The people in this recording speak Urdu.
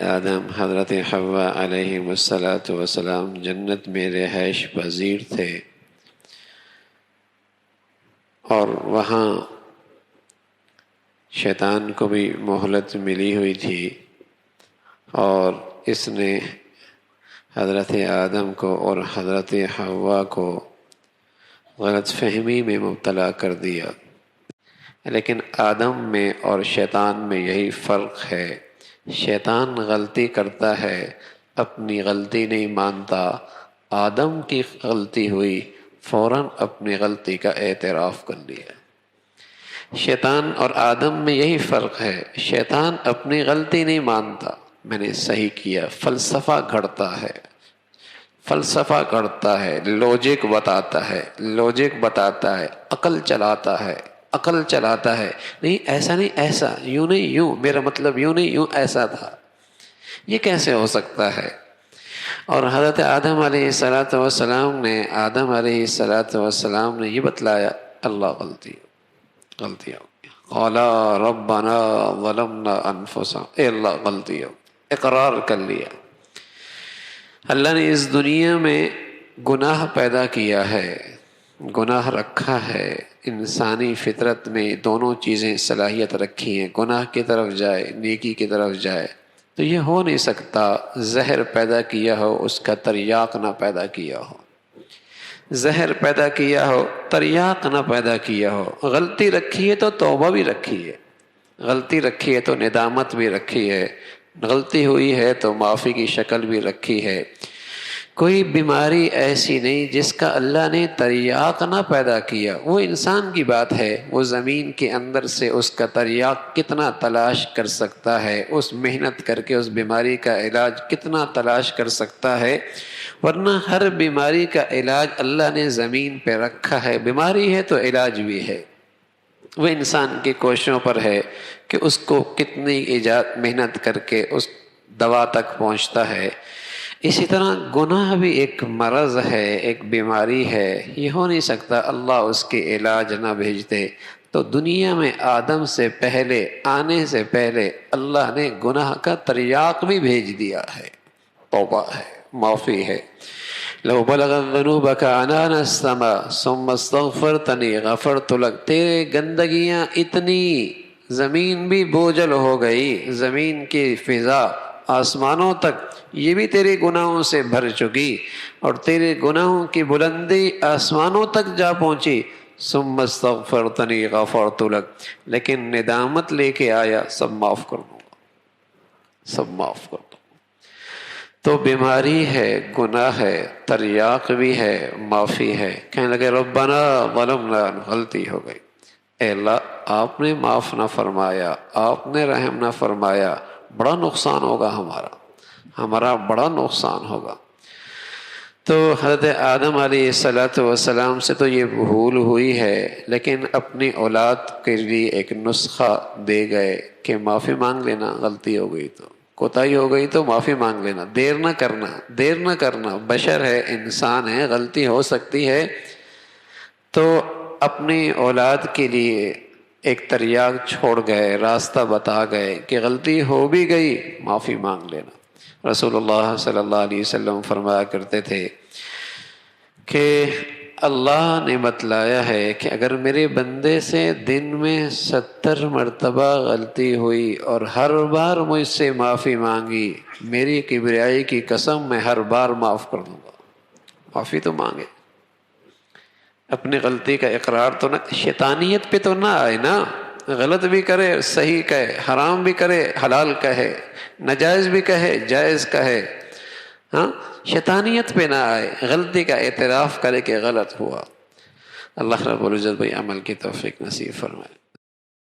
آدم حضرت حوا علیہ السلام جنت میں رہائش پذیر تھے، اور وہاں شیطان کو بھی مہلت ملی ہوئی تھی، اور اس نے حضرت آدم کو اور حضرت حوا کو غلط فہمی میں مبتلا کر دیا۔ لیکن آدم میں اور شیطان میں یہی فرق ہے، شیطان غلطی کرتا ہے، اپنی غلطی نہیں مانتا۔ آدم کی غلطی ہوئی، فوراً اپنی غلطی کا اعتراف کر لیا۔ شیطان اور آدم میں یہی فرق ہے، شیطان اپنی غلطی نہیں مانتا، میں نے صحیح کیا، فلسفہ گھڑتا ہے، لوجک بتاتا ہے، عقل چلاتا ہے، نہیں ایسا نہیں ایسا، یوں نہیں یوں، میرا مطلب یوں نہیں یوں ایسا تھا، یہ کیسے ہو سکتا ہے؟ اور حضرت آدم علیہ السلام نے یہ بتلایا، اللہ غلطی ہو گئی، قالا ربنا ظلمنا انفسنا، اے اللہ غلطی ہو، اقرار کر لیا۔ اللہ نے اس دنیا میں گناہ پیدا کیا ہے، گناہ رکھا ہے، انسانی فطرت میں دونوں چیزیں صلاحیت رکھی ہیں، گناہ کی طرف جائے، نیکی کی طرف جائے، تو یہ ہو نہیں سکتا زہر پیدا کیا ہو اس کا تریاق نہ پیدا کیا ہو، زہر پیدا کیا ہو تریاق نہ پیدا کیا ہو۔ غلطی رکھی ہے تو توبہ بھی رکھی ہے، غلطی رکھی ہے تو ندامت بھی رکھی ہے، غلطی ہوئی ہے تو معافی کی شکل بھی رکھی ہے۔ کوئی بیماری ایسی نہیں جس کا اللہ نے تریاق نہ پیدا کیا، وہ انسان کی بات ہے، وہ زمین کے اندر سے اس کا تریاق کتنا تلاش کر سکتا ہے، اس محنت کر کے اس بیماری کا علاج کتنا تلاش کر سکتا ہے، ورنہ ہر بیماری کا علاج اللہ نے زمین پہ رکھا ہے، بیماری ہے تو علاج بھی ہے، وہ انسان کی کوششوں پر ہے کہ اس کو کتنی محنت کر کے اس دوا تک پہنچتا ہے۔ اسی طرح گناہ بھی ایک مرض ہے، ایک بیماری ہے، یہ ہو نہیں سکتا اللہ اس کے علاج نہ بھیجتے۔ تو دنیا میں آدم سے پہلے، آنے سے پہلے اللہ نے گناہ کا تریاق بھی بھیج دیا ہے، توبہ ہے، معافی ہے۔ لو بلغت ذنوبک عنان السماء ثم استغفرتنی غفرت لک، تیرے گندگیاں اتنی، زمین بھی بوجھل ہو گئی، زمین کی فضا آسمانوں تک یہ بھی تیرے گناہوں سے بھر چکی، اور تیرے گناہوں کی بلندی آسمانوں تک جا پہنچی، ثم استغفرتنی غفرت لک، لیکن ندامت لے کے آیا، سب معاف کر دوں گا، سب معاف کر دوں گا۔ تو بیماری ہے، گناہ ہے، تریاق بھی ہے، معافی ہے۔ کہنے لگے ربنا ظلمنا، غلطی ہو گئی، اے اللہ آپ نے معاف نہ فرمایا، آپ نے رحم نہ فرمایا، بڑا نقصان ہوگا ہمارا بڑا نقصان ہوگا۔ تو حضرت آدم علیہ السلام سے تو یہ بھول ہوئی ہے، لیکن اپنی اولاد کے لیے ایک نسخہ دے گئے کہ معافی مانگ لینا، غلطی ہو گئی تو، کوتاہی ہو گئی تو معافی مانگ لینا، دیر نہ کرنا، بشر ہے، انسان ہے، غلطی ہو سکتی ہے۔ تو اپنی اولاد کے لیے ایک تریاق چھوڑ گئے، راستہ بتا گئے کہ غلطی ہو بھی گئی، معافی مانگ لینا۔ رسول اللہ صلی اللہ علیہ وسلم فرمایا کرتے تھے کہ اللہ نے بتلایا ہے کہ اگر میرے بندے سے دن میں 70 مرتبہ غلطی ہوئی اور ہر بار مجھ سے معافی مانگی، میری کبریائی کی قسم میں ہر بار معاف کر دوں گا۔ معافی تو مانگے، اپنی غلطی کا اقرار تو نہ، شیطانیت پہ تو نہ آئے نا، غلط بھی کرے صحیح کہے، حرام بھی کرے حلال کہے، ناجائز بھی کہے جائز کہے، ہاں شیطانیت پہ نہ آئے، غلطی کا اعتراف کرے کہ غلط ہوا۔ اللہ رب العزت بھائی عمل کی توفیق نصیب فرمائے۔